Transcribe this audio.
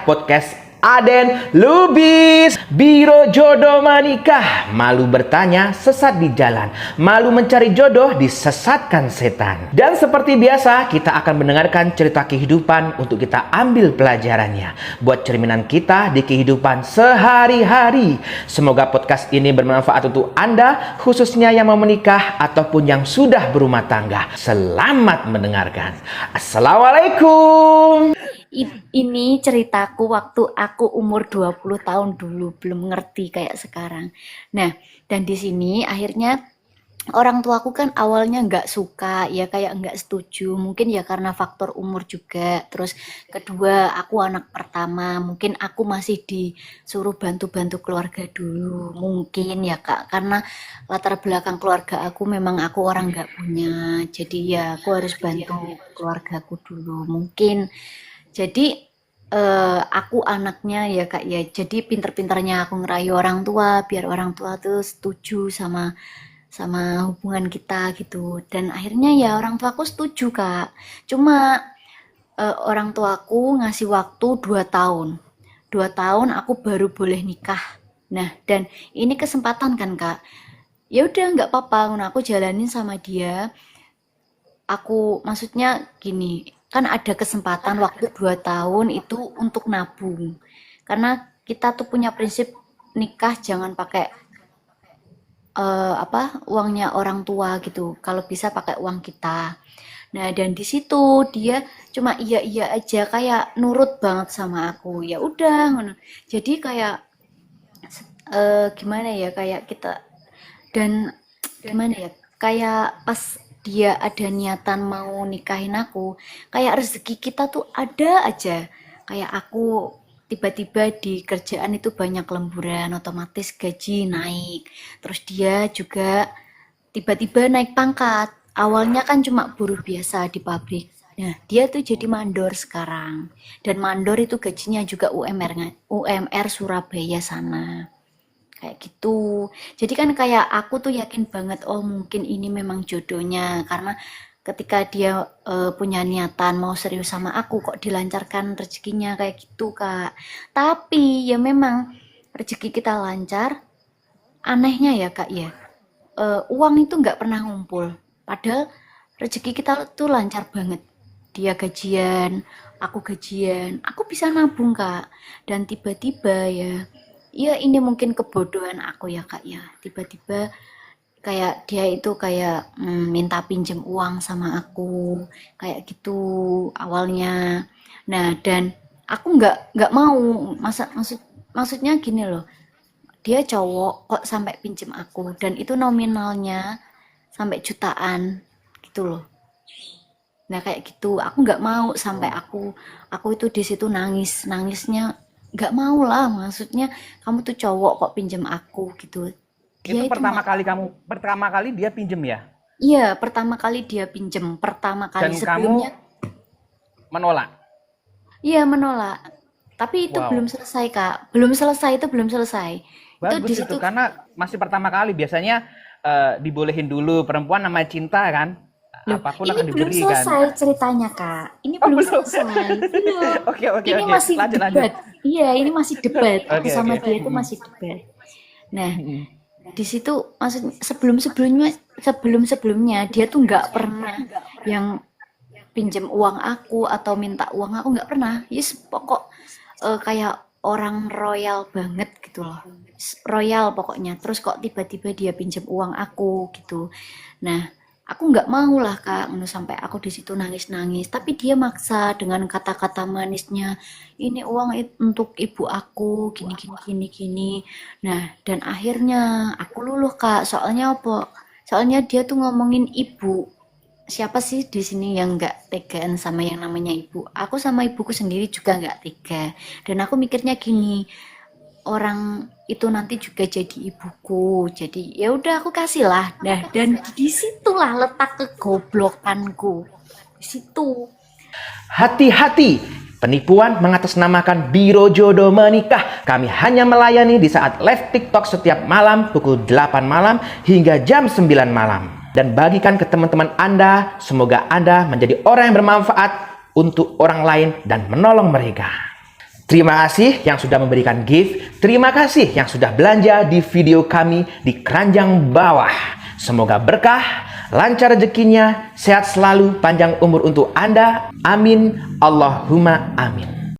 podcast Aden Lubis. Biro jodoh menikah, malu bertanya sesat di jalan, malu mencari jodoh disesatkan setan. Dan seperti biasa kita akan mendengarkan cerita kehidupan untuk kita ambil pelajarannya buat cerminan kita di kehidupan sehari-hari. Semoga podcast ini bermanfaat untuk Anda, khususnya yang mau menikah ataupun yang sudah berumah tangga. Selamat mendengarkan. Assalamualaikum. Ini ceritaku waktu aku umur 20 tahun dulu, belum ngerti kayak sekarang. Nah, dan di sini akhirnya orang tuaku kan awalnya nggak suka, ya kayak nggak setuju. Mungkin ya karena faktor umur juga. Terus kedua, aku anak pertama, mungkin aku masih disuruh bantu-bantu keluarga dulu. Mungkin ya Kak, karena latar belakang keluarga aku memang aku orang nggak punya. Jadi ya aku harus bantu keluargaku dulu. Mungkin jadi aku anaknya ya Kak ya. Jadi pinter-pinternya aku ngerayu orang tua biar orang tua tuh setuju sama hubungan kita gitu. Dan akhirnya ya orang tua aku setuju Kak. Cuma orang tuaku ngasih waktu 2 tahun. 2 tahun aku baru boleh nikah. Nah, dan ini kesempatan kan Kak. Ya udah nggak apa-apa, aku jalanin sama dia. Aku maksudnya gini, kan ada kesempatan waktu 2 tahun itu untuk nabung. Karena kita tuh punya prinsip nikah jangan pakai uangnya orang tua gitu. Kalau bisa pakai uang kita. Nah, dan di situ dia cuma iya-iya aja kayak nurut banget sama aku. Ya udah ngono. Jadi kayak gimana ya kayak kita dan gimana ya kayak pas dia ada niatan mau nikahin aku kayak rezeki kita tuh ada aja kayak aku tiba-tiba di kerjaan itu banyak lemburan otomatis gaji naik terus dia juga tiba-tiba naik pangkat awalnya kan cuma buruh biasa di pabrik. Nah, dia tuh jadi mandor sekarang. Dan mandor itu gajinya juga UMR Surabaya sana kayak gitu. Jadi kan kayak aku tuh yakin banget oh mungkin ini memang jodohnya karena ketika dia punya niatan mau serius sama aku kok dilancarkan rezekinya kayak gitu Kak. Tapi ya memang rezeki kita lancar, anehnya ya Kak ya. Uang itu nggak pernah ngumpul. Padahal rezeki kita tuh lancar banget. Dia gajian, aku gajian, aku bisa nabung Kak. Dan tiba-tiba ya ya ini mungkin kebodohan aku ya Kak ya. Tiba-tiba kayak dia itu kayak minta pinjem uang sama aku kayak gitu awalnya. Nah, dan aku nggak mau maksudnya gini loh. Dia cowok kok sampai pinjem aku dan itu nominalnya sampai jutaan gitu loh. Nah kayak gitu, aku nggak mau sampai aku itu di situ nangisnya nggak mau lah, maksudnya kamu tuh cowok kok pinjem aku gitu. Itu Dia itu pertama kali dia pinjem ya? iya pertama kali dia pinjem, pertama kali Dan kamu sebelumnya menolak? iya menolak. Tapi itu belum Wow. selesai Kak, belum selesai itu belum selesai. Itu di Bagus itu situ karena masih pertama kali biasanya dibolehin dulu perempuan namanya cinta kan loh, apapun ini akan belum diberikan. selesai ceritanya, Kak. Ini Oh belum belum. selesai. Belum. Oke oke Ini oke masih lanjut lanjut. debat. Iya, ini masih debat. Aku Oke sama oke. dia itu masih debat. Nah, di situ maksudnya sebelum-sebelumnya dia tuh nggak pernah yang pinjam uang aku atau minta uang aku nggak pernah. Yes, pokok kayak orang royal banget gitu loh. Royal pokoknya. Terus kok tiba-tiba dia pinjam uang aku gitu. Nah, aku nggak mau lah Kak, sampai aku di situ nangis-nangis. Tapi dia maksa dengan kata-kata manisnya, ini uang untuk ibu aku, gini gini gini gini. Nah, dan akhirnya aku luluh Kak. Soalnya apa? Soalnya dia tuh ngomongin ibu. Siapa sih di sini yang nggak tegaan sama yang namanya ibu? Aku sama ibuku sendiri juga nggak tega. Dan aku mikirnya gini, orang itu nanti juga jadi ibuku. Jadi ya udah aku kasih lah. Nah, dan disitulah letak kegoblokanku. Di situ. Hati-hati, penipuan mengatasnamakan Biro Jodoh Menikah. Kami hanya melayani di saat live TikTok setiap malam pukul 8 malam hingga jam 9 malam. Dan bagikan ke teman-teman Anda, semoga Anda menjadi orang yang bermanfaat untuk orang lain dan menolong mereka. Terima kasih yang sudah memberikan gift. Terima kasih yang sudah belanja di video kami di keranjang bawah. Semoga berkah, lancar rezekinya, sehat selalu, panjang umur untuk Anda. Amin. Allahumma amin.